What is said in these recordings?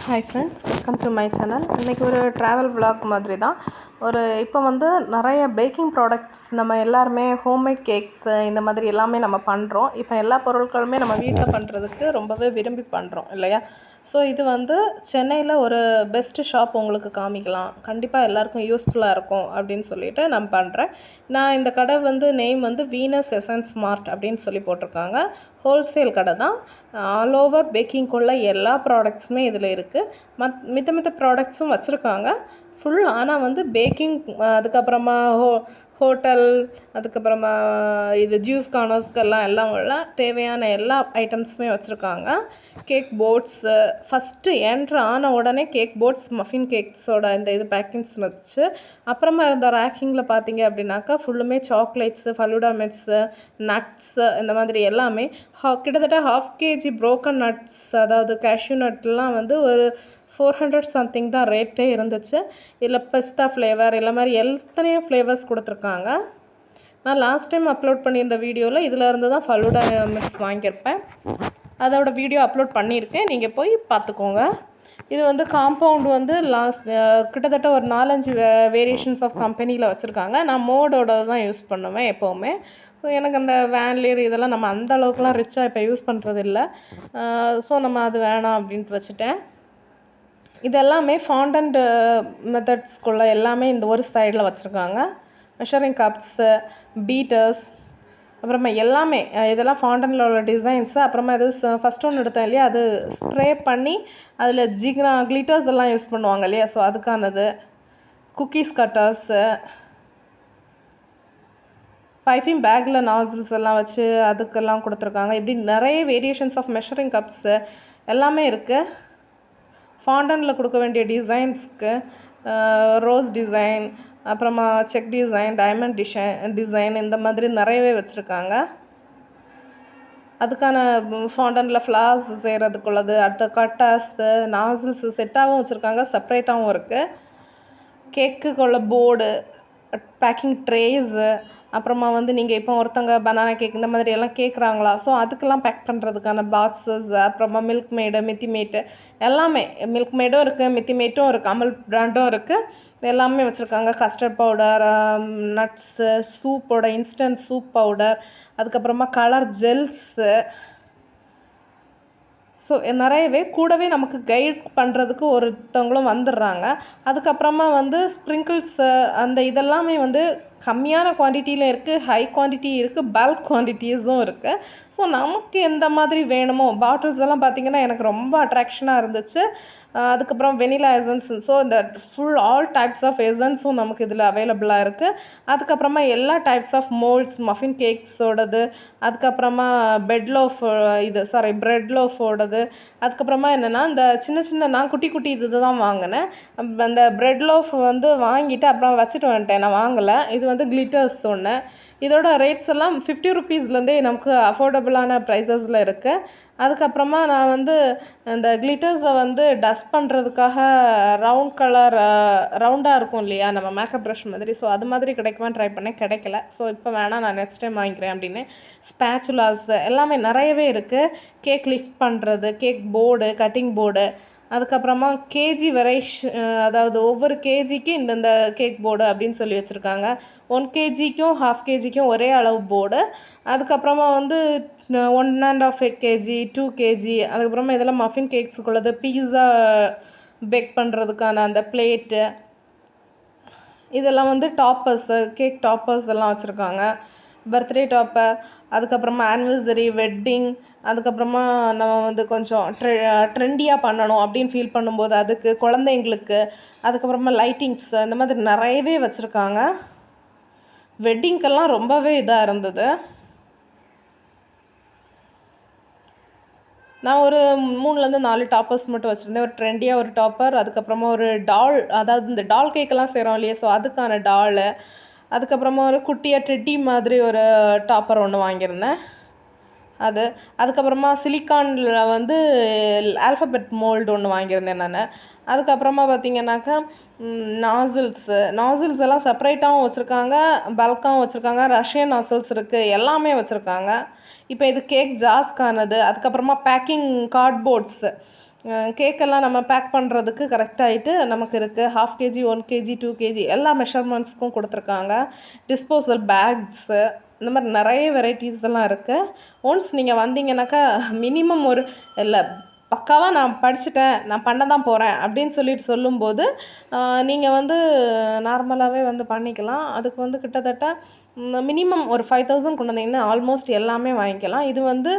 Hi friends, welcome to my channel. இன்றைக்கி ஒரு travel vlog மாதிரி தான். இப்போ வந்து நிறைய பேக்கிங் ப்ராடக்ட்ஸ் நம்ம எல்லாருமே ஹோம்மேட் கேக்ஸு இந்த மாதிரி எல்லாமே நம்ம பண்ணுறோம். இப்போ எல்லா பொருட்களுமே நம்ம வீட்டில் பண்ணுறதுக்கு ரொம்பவே விரும்பி பண்ணுறோம் இல்லையா? ஸோ இது வந்து சென்னையில் ஒரு பெஸ்ட்டு ஷாப் உங்களுக்கு காமிக்கலாம், கண்டிப்பாக எல்லாருக்கும் யூஸ்ஃபுல்லாக இருக்கும் அப்படின்னு சொல்லிட்டு நான் பண்ணுறேன். நான் இந்த கடை வந்து நேம் வந்து வீனஸ் எசன்ஸ் மார்ட் அப்படின்னு சொல்லி போட்டிருக்காங்க. ஹோல்சேல் கடை தான். ஆல் ஓவர் பேக்கிங்குள்ள எல்லா ப்ராடக்ட்ஸுமே இதில் இருக்குது. மித்த ப்ராடக்ட்ஸும் வச்சுருக்காங்க ஃபுல். ஆனால் வந்து பேக்கிங், அதுக்கப்புறமா ஹோட்டல், அதுக்கப்புறமா இது ஜூஸ் கார்னர்ஸ்க்கெல்லாம் எல்லாம் உள்ள தேவையான எல்லா ஐட்டம்ஸுமே வச்சுருக்காங்க. கேக் போர்ட்ஸு ஃபஸ்ட்டு என்ட்ரு ஆன உடனே கேக் போர்ட்ஸ், மஃபின் கேக்ஸோட இந்த இது பேக்கிங்ஸ் வச்சு, அப்புறமா இருந்த ரேக்கிங்கில் பார்த்தீங்க அப்படின்னாக்கா ஃபுல்லுமே சாக்லேட்ஸு, ஃபலூடா மிட்ஸு, நட்ஸு இந்த மாதிரி எல்லாமே கிட்டத்தட்ட 1/2 kg ப்ரோக்கன் நட்ஸ், அதாவது கேஷ்யூ நட்லாம் வந்து ஒரு 400 சம்திங் தான் ரேட்டே இருந்துச்சு. இதில் பிஸ்தா ஃப்ளேவர் இல்லை மாதிரி எத்தனையோ ஃப்ளேவர்ஸ் கொடுத்துருக்காங்க. நான் லாஸ்ட் டைம் அப்லோட் பண்ணியிருந்த வீடியோவில் இதில் இருந்து தான் ஃபலூடா மிக்ஸ் வாங்கியிருப்பேன். அதோட வீடியோ அப்லோட் பண்ணியிருக்கேன், நீங்கள் போய் பார்த்துக்கோங்க. இது வந்து காம்பவுண்ட் வந்து கிட்டத்தட்ட ஒரு 4-5 வேரியேஷன்ஸ் ஆஃப் கம்பெனியில் வச்சுருக்காங்க. நான் மோடோட தான் யூஸ் பண்ணுவேன் எப்போவுமே. எனக்கு அந்த வேன்லியர் இதெல்லாம் நம்ம அந்த அளவுக்குலாம் ரிச்சாக இப்போ யூஸ் பண்ணுறது இல்லை. ஸோ நம்ம அது வேணாம் அப்படின்ட்டு வச்சுட்டேன். இது எல்லாமே ஃபாண்டன்ட் மெத்தட்ஸ்குள்ள எல்லாமே இந்த ஒரு சைடில் வச்சுருக்காங்க. மெஷரிங் கப்ஸு, பீட்டர்ஸ், அப்புறமா எல்லாமே இதெல்லாம் ஃபாண்டனில் உள்ள டிசைன்ஸு. அப்புறமா இது ஃபஸ்ட் ஒன்று எடுத்தேன் இல்லையா, அது ஸ்ப்ரே பண்ணி அதில் கிளிட்டர்ஸ் எல்லாம் யூஸ் பண்ணுவாங்க இல்லையா, ஸோ அதுக்கானது. குக்கீஸ் கட்டர்ஸு, பைப்பிங் பேக்கில் நாசில்ஸ் எல்லாம் வச்சு அதுக்கெல்லாம் கொடுத்துருக்காங்க. இப்படி நிறைய வேரியேஷன்ஸ் ஆஃப் மெஷரிங் கப்ஸு எல்லாமே இருக்குது. ஃபாண்டனில் கொடுக்க வேண்டிய டிசைன்ஸ்க்கு ரோஸ் டிசைன், அப்புறமா செக் டிசைன், டைமண்ட் டிசைன் இந்த மாதிரி நிறையவே வச்சுருக்காங்க. அதுக்கான ஃபாண்டனில் ஃப்ளார்ஸ் செய்கிறதுக்குள்ளது, அடுத்த கட்டாஸு, நாசில்ஸு செட்டாகவும் வச்சுருக்காங்க, செப்ரேட்டாகவும் இருக்குது. கேக்குக்குள்ள போர்டு, பேக்கிங் ட்ரேஸு, அப்புறமா வந்து நீங்கள் இப்போ ஒருத்தங்க பனானா கேக் இந்த மாதிரி எல்லாம் கேட்குறாங்களா, ஸோ அதுக்கெல்லாம் பேக் பண்ணுறதுக்கான பாக்ஸஸ், அப்புறமா மில்க் மேடு, மித்தி மேட்டு எல்லாமே. மில்க் மேடும் இருக்குது, மித்தி மேட்டும் இருக்குது, அமுல் பிராண்டும் இருக்குது, எல்லாமே வச்சுருக்காங்க. கஸ்டர்ட் பவுடர், நட்ஸு, சூப்போட இன்ஸ்டன்ட் சூப் பவுடர், அதுக்கப்புறமா கலர் ஜெல்ஸு. ஸோ நிறையவே கூடவே நமக்கு கைட் பண்ணுறதுக்கு ஒருத்தவங்களும் வந்துடுறாங்க. அதுக்கப்புறமா வந்து ஸ்ப்ரிங்கிள்ஸு அந்த இதெல்லாமே வந்து கம்மியான குவான்டிட்டியில் இருக்குது, ஹை குவான்டிட்டி இருக்குது, பல்க் குவான்டிட்டிஸும் இருக்குது. ஸோ நமக்கு எந்த மாதிரி வேணுமோ, பாட்டில்ஸ் எல்லாம் பார்த்திங்கன்னா எனக்கு ரொம்ப அட்ராக்ஷனாக இருந்துச்சு. அதுக்கப்புறம் வெனிலா எசன்ஸ், ஸோ இந்த ஆல் டைப்ஸ் ஆஃப் எசன்ஸும் நமக்கு இதில் அவைலபிளாக இருக்குது. அதுக்கப்புறமா எல்லா டைப்ஸ் ஆஃப் மோல்ட்ஸ், மஃபின் கேக்ஸோடது, அதுக்கப்புறமா ப்ரெட் லோஃபோடது. அதுக்கப்புறமா என்னென்னா இந்த சின்ன நான் குட்டி இது தான் வாங்கினேன். அந்த ப்ரெட் லோஃப் வந்து வாங்கிட்டு அப்புறம் வச்சுட்டு வந்துட்டேன், நான் வாங்கலை. இது வந்து கிளிட்டர்ஸ் ஒன்று. இதோட ரேட்ஸ் எல்லாம் 50 ருபீஸ்லேருந்தே நமக்கு அஃபோர்டபுளான ப்ரைஸஸில் இருக்குது. அதுக்கப்புறமா நான் வந்து இந்த கிளிட்டர்ஸை வந்து டஸ்ட் பண்ணுறதுக்காக ரவுண்டாக இருக்கும் இல்லையா, நம்ம மேக்கப் ப்ரஷ் மாதிரி, ஸோ அது மாதிரி கிடைக்குமா ட்ரை பண்ணேன், கிடைக்கல. ஸோ இப்போ வேணாம், நான் நெக்ஸ்ட் டைம் வாங்கிக்கிறேன் அப்படின்னு. ஸ்பேச்சுலாஸ் எல்லாமே நிறையவே இருக்குது. கேக் லிஃப்ட் பண்ணுறது, கேக் போர்டு, கட்டிங் போர்டு, அதுக்கப்புறமா கேஜி அதாவது ஒவ்வொரு கேஜிக்கும் இந்தந்த கேக் போர்டு அப்படின்னு சொல்லி வச்சுருக்காங்க. 1 kgக்கும் 1/2 kgக்கும் ஒரே அளவு போர்டு. அதுக்கப்புறமா வந்து 1.5 kg, 2 kg, அதுக்கப்புறமா இதெல்லாம் மஃபின் கேக்ஸுக்குள்ளது, பீஸா பேக் பண்ணுறதுக்கான அந்த பிளேட்டு, இதெல்லாம் வந்து டாப்பர்ஸு, கேக் டாப்பர்ஸ் எல்லாம் வச்சுருக்காங்க. பர்த்டே டாப்பர், அதுக்கப்புறமா ஆனிவர்சரி, வெட்டிங், அதுக்கப்புறமா நம்ம வந்து கொஞ்சம் ட்ரெண்டியாக பண்ணணும் அப்படின்னு ஃபீல் பண்ணும்போது அதுக்கு, குழந்தைங்களுக்கு, அதுக்கப்புறமா லைட்டிங்ஸ் இந்த மாதிரி நிறையவே வச்சுருக்காங்க. வெட்டிங்க்கெல்லாம் ரொம்பவே இதாக இருந்தது. நான் ஒரு 3-4 டாப்பர்ஸ் மட்டும் வச்சுருந்தேன். ஒரு ட்ரெண்டியாக ஒரு டாப்பர், அதுக்கப்புறமா ஒரு டால், அதாவது இந்த டால் கேக்கெல்லாம் செய்கிறோம் இல்லையா, ஸோ அதுக்கான டாலு, அதுக்கப்புறமா ஒரு குட்டியாக டெட்டி மாதிரி ஒரு டாப்பர் ஒன்று வாங்கியிருந்தேன் அது. அதுக்கப்புறமா சிலிக்கானில் வந்து ஆல்ஃபபெட் மோல்டு ஒன்று வாங்கியிருந்தேன் நான். அதுக்கப்புறமா பார்த்திங்கனாக்கா நாசில்ஸ் எல்லாம் செப்பரேட்டாகவும் வச்சுருக்காங்க, பல்காகவும் வச்சுருக்காங்க. ரஷ்யன் நாசில்ஸ் இருக்குது, எல்லாமே வச்சுருக்காங்க. இப்போ இது கேக் ஜாஸ்க்கானது. அதுக்கப்புறமா பேக்கிங் கார்ட்போர்ட்ஸு, கேக்கெல்லாம் நம்ம பேக் பண்ணுறதுக்கு கரெக்டாகிட்டு நமக்கு இருக்குது. 1/2 kg 1 kg 2 kg எல்லா மெஷர்மெண்ட்ஸ்க்கும் கொடுத்துருக்காங்க. டிஸ்போசல் பேக்ஸு இந்த மாதிரி நிறைய வெரைட்டிஸ் எல்லாம் இருக்குது. ஒன்ஸ் நீங்கள் வந்தீங்கன்னாக்கா மினிமம் ஒரு இல்லை பக்காவாக நான் படிச்சுட்டேன் நான் பண்ண தான் போகிறேன் அப்படின்னு சொல்லும்போது நீங்கள் வந்து நார்மலாகவே வந்து பண்ணிக்கலாம். அதுக்கு வந்து கிட்டத்தட்ட மினிமம் ஒரு 5000 கொண்டு வந்தீங்கன்னா ஆல்மோஸ்ட் எல்லாமே வாங்கிக்கலாம். இது வந்து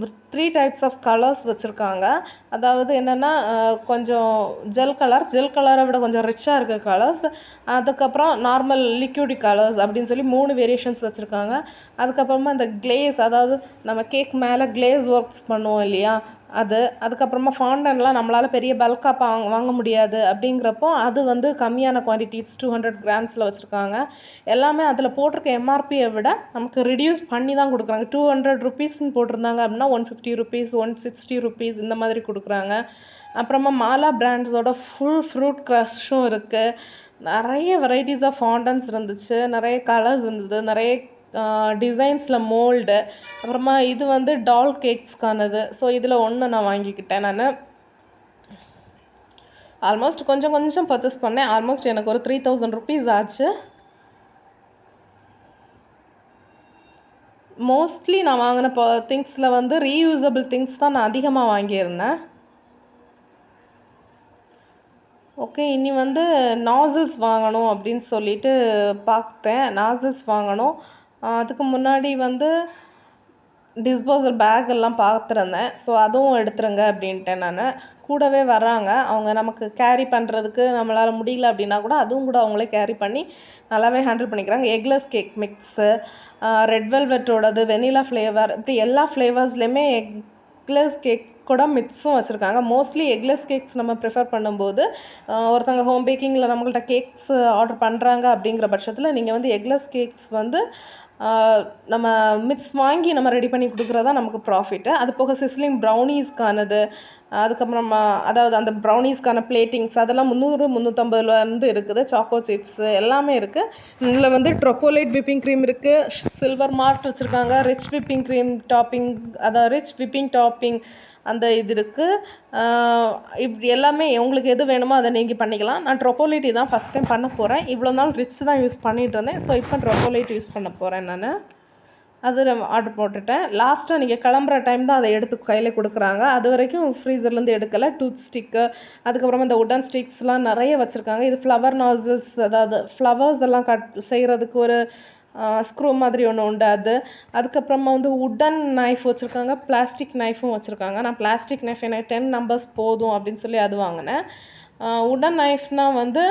3 டைப்ஸ் ஆஃப் கலர்ஸ் வச்சுருக்காங்க. அதாவது என்னென்னா கொஞ்சம் ஜெல் கலரை விட கொஞ்சம் ரிச்சாக இருக்க கலர்ஸ், அதுக்கப்புறம் நார்மல் லிக்யூட் கலர்ஸ் அப்படின்னு சொல்லி 3 வேரியேஷன்ஸ் வச்சுருக்காங்க. அதுக்கப்புறமா இந்த கிளேஸ், அதாவது நம்ம கேக் மேலே கிளேஸ் ஒர்க்ஸ் பண்ணுவோம் இல்லையா, அதுக்கப்புறமா ஃபாண்டன்லாம் நம்மளால் பெரிய பல்காக வாங்க முடியாது அப்படிங்கிறப்போ அது வந்து கம்மியான குவான்டிட்டிஸ் 200 கிராம்ஸில் வச்சுருக்காங்க. எல்லாமே அதில் போட்டிருக்க எம்ஆர்பியை விட நமக்கு ரிடியூஸ் பண்ணி தான் கொடுக்குறாங்க. 200 ருபீஸ்ன்னு போட்டிருந்தாங்க அப்படின்னா 150 ருபீஸ் 160 ருபீஸ் இந்த மாதிரி கொடுக்குறாங்க. அப்புறமா மாலா பிராண்ட்ஸோட ஃபுல் ஃப்ரூட் க்ரஷும் இருக்குது. நிறைய வெரைட்டிஸ் ஆஃப் ஃபாண்டன்ஸ் இருந்துச்சு, நிறைய கலர்ஸ் இருந்தது, நிறைய டிசைன்ஸில் மோல்டு. அப்புறமா இது வந்து டால் கேக்ஸ்க்கானது. ஸோ இதில் ஒன்று நான் வாங்கிக்கிட்டேன். நான் ஆல்மோஸ்ட் கொஞ்சம் பர்ச்சேஸ் பண்ணேன். ஆல்மோஸ்ட் எனக்கு ஒரு 3000 ருபீஸ் ஆச்சு. மோஸ்ட்லி நான் வாங்கின திங்ஸில் வந்து ரீயூசபிள் திங்ஸ் தான் நான் அதிகமாக வாங்கியிருந்தேன். ஓகே, இனி வந்து நாசில்ஸ் வாங்கணும் அப்படின்னு சொல்லிட்டு பார்த்தேன். நாசில்ஸ் வாங்கணும். அதுக்கு முன்னாடி வந்து டிஸ்போசல் பேக் எல்லாம் பார்த்துருந்தேன். ஸோ அதுவும் எடுத்துருங்க அப்படின்ட்டேன் நான். கூடவே வராங்க அவங்க, நமக்கு கேரி பண்ணுறதுக்கு நம்மளால் முடியல அப்படின்னா கூட அதுவும் கூட அவங்களே கேரி பண்ணி நல்லாவே ஹேண்டில் பண்ணிக்கிறாங்க. எக்லெஸ் கேக் மிக்ஸு, ரெட் வெல்வெட்டோடது, வெனிலா ஃப்ளேவர், இப்படி எல்லா ஃப்ளேவர்ஸ்லேயுமே எக்லெஸ் கேக் கூட மிக்ஸும் வச்சுருக்காங்க. மோஸ்ட்லி எக்லெஸ் கேக்ஸ் நம்ம ப்ரிஃபர் பண்ணும்போது ஒருத்தவங்க ஹோம் பேக்கிங்கில் நம்மள்ட்ட கேக்ஸ் ஆர்டர் பண்ணுறாங்க அப்படிங்கிற பட்சத்தில் நீங்கள் வந்து எக்லெஸ் கேக்ஸ் வந்து நம்ம மிக்ஸ் வாங்கி நம்ம ரெடி பண்ணி கொடுக்குறதா நமக்கு ப்ராஃபிட்டு. அது போக சிஸ்லிங் ப்ரௌனீஸ்க்கானது, அதுக்கப்புறமா அதாவது அந்த ப்ரௌனீஸ்க்கான பிளேட்டிங்ஸ் அதெல்லாம் 300-350 இருக்குது. சாக்கோ சிப்ஸு எல்லாமே இருக்குது. இதில் வந்து ட்ரொப்போலைட் விப்பிங் க்ரீம் இருக்குது, சில்வர் மார்க் வச்சுருக்காங்க, ரிச் விப்பிங் க்ரீம் டாப்பிங், அதாவது ரிச் விப்பிங் டாப்பிங் அந்த இது இருக்குது. இப்படி எல்லாமே உங்களுக்கு எது வேணுமோ அதை நீங்கள் பண்ணிக்கலாம். நான் ட்ரொப்போலைட் தான் ஃபஸ்ட் டைம் பண்ண போகிறேன். இவ்வளோ நாள் ரிச் தான் யூஸ் பண்ணிகிட்டு இருந்தேன். ஸோ இப்போ ட்ரொப்போலைட் யூஸ் பண்ண போகிறேன் நான். அது ஆர்டர் போட்டுட்டேன். லாஸ்ட்டாக நீங்கள் கிளம்புற டைம் தான் அதை எடுத்து கையில் கொடுக்குறாங்க. அது வரைக்கும் ஃப்ரீசர்லேருந்து எடுக்கலை. டூத் ஸ்டிக்கு, அதுக்கப்புறமா இந்த உட்டன் ஸ்டிக்ஸ்லாம் நிறைய வச்சுருக்காங்க. இது ஃப்ளவர் நாசில்ஸ், அதாவது ஃப்ளவர்ஸ் எல்லாம் செய்கிறதுக்கு ஒரு ஸ்க்ரூ மாதிரி ஒன்று உண்டு. அதுக்கப்புறமா வந்து உட்டன் நைஃப் வச்சுருக்காங்க, பிளாஸ்டிக் நைஃபும் வச்சுருக்காங்க. நான் பிளாஸ்டிக் நைஃப் எனக்கு 10 நம்பர்ஸ் போதும் அப்படின்னு சொல்லி அது வாங்கினேன். உட்டன் நைஃப்னால் வந்து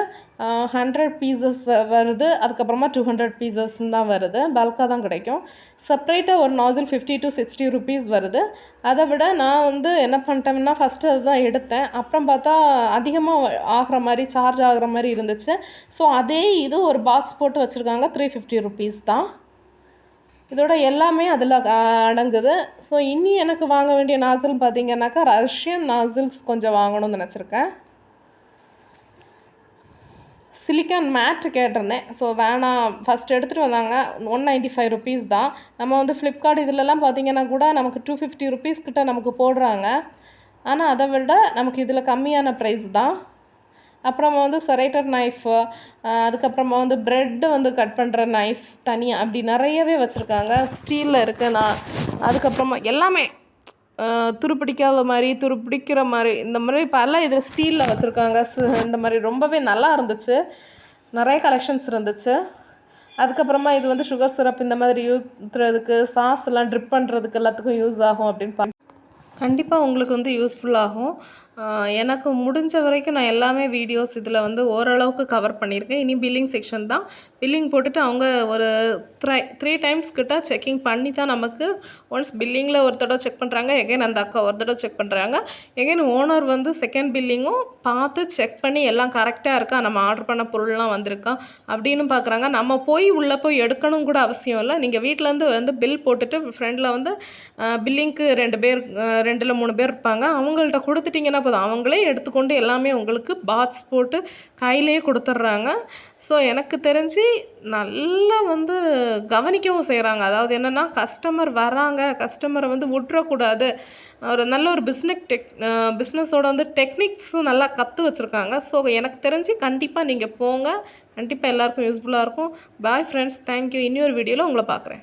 100 பீசஸ் வருது, அதுக்கப்புறமா 200 பீசஸ்ன்னு தான் வருது, பல்காக தான் கிடைக்கும். செப்ரேட்டாக ஒரு நாசில் 50 to 60 ருபீஸ் வருது. அதை விட நான் வந்து என்ன பண்ணிட்டேன்னா ஃபஸ்ட்டு அதுதான் எடுத்தேன். அப்புறம் பார்த்தா அதிகமாக ஆகிற மாதிரி, சார்ஜ் ஆகிற மாதிரி இருந்துச்சு. ஸோ அதே இது ஒரு பாக்ஸ் போட்டு வச்சுருக்காங்க, 350 ருபீஸ் தான். இதோட எல்லாமே அதில் அடங்குது. ஸோ இனி எனக்கு வாங்க வேண்டிய நாசில் பார்த்திங்கன்னாக்கா ரஷ்யன் நாசில்ஸ் கொஞ்சம் வாங்கணும்னு நினச்சிருக்கேன். சிலிக்கான் மேட் கேட்டிருந்தேன். ஸோ வேணாம், ஃபஸ்ட் எடுத்துகிட்டு வந்தாங்க, 195 ருபீஸ் தான். நம்ம வந்து ஃப்ளிப்கார்ட் இதிலெல்லாம் பார்த்திங்கன்னா கூட நமக்கு 250 ருபீஸ் கிட்ட நமக்கு போடுறாங்க. ஆனால் அதை விட நமக்கு இதில் கம்மியான ப்ரைஸ் தான். அப்புறமா வந்து செரேட்டர் நைஃபு, அதுக்கப்புறமா வந்து ப்ரெட்டு வந்து கட் பண்ணுற நைஃப் தனியாக, அப்படி நிறையவே வச்சுருக்காங்க. ஸ்டீலில் இருக்குது. அதுக்கப்புறமா எல்லாமே துருப்பிடிக்காத மாதிரி, துருப்பிடிக்கிற மாதிரி, இந்த மாதிரி பல இது ஸ்டீலில் வச்சுருக்காங்க. இந்த மாதிரி ரொம்பவே நல்லா இருந்துச்சு. நிறைய கலெக்ஷன்ஸ் இருந்துச்சு. அதுக்கப்புறமா இது வந்து சுகர் சிரப் இந்த மாதிரி ஊற்றுறதுக்கு, சாஸ் எல்லாம் ட்ரிப் பண்ணுறதுக்கு எல்லாத்துக்கும் யூஸ் ஆகும் அப்படின்னு கண்டிப்பாக உங்களுக்கு வந்து யூஸ்ஃபுல்லாகும். எனக்கு முடிஞ்ச வரைக்கும் நான் எல்லாமே வீடியோஸ் இதில் வந்து ஓரளவுக்கு கவர் பண்ணியிருக்கேன். இனி பில்லிங் செக்ஷன் தான். பில்லிங் போட்டுட்டு அவங்க ஒரு 3 டைம்ஸ் கிட்ட செக்கிங் பண்ணி தான் நமக்கு ஒன்ஸ் பில்லிங்கில் ஒரு தடவை செக் பண்ணுறாங்க, எகைன் அந்த அக்கா ஒரு தடவை செக் பண்ணுறாங்க, எகைன் ஓனர் வந்து செகண்ட் பில்லிங்கும் பார்த்து செக் பண்ணி எல்லாம் கரெக்டாக இருக்கா, நம்ம ஆர்டர் பண்ண பொருள்லாம் வந்திருக்கா அப்படின்னு பார்க்குறாங்க. நம்ம உள்ளே போய் எடுக்கணும் கூட அவசியம் இல்லை. நீங்கள் வீட்டிலேருந்து வந்து பில் போட்டுட்டு ஃப்ரெண்டில் வந்து பில்லிங்க்கு 2 பேர் 2 3 பேர் இருப்பாங்க, அவங்கள்ட்ட கொடுத்துட்டிங்கன்னா போதும், அவங்களே எடுத்துக்கொண்டு எல்லாமே உங்களுக்கு பாக்ஸ் போட்டு கையிலேயே கொடுத்துட்றாங்க. ஸோ எனக்கு தெரிஞ்சு நல்லா வந்து கவனிக்கவும் செய்கிறாங்க. அதாவது என்னென்னா கஸ்டமர் வராங்க, கஸ்டமரை வந்து விட்டுறக்கூடாது, ஒரு நல்ல ஒரு பிஸ்னஸோட வந்து டெக்னிக்ஸும் நல்லா கற்று வச்சுருக்காங்க. ஸோ எனக்கு தெரிஞ்சு கண்டிப்பாக நீங்கள் போங்க. கண்டிப்பாக எல்லாருக்கும் யூஸ்ஃபுல்லாக இருக்கும். Bye friends. தேங்க்யூ. இன்னொரு வீடியோவில் உங்களை பார்க்குறேன்.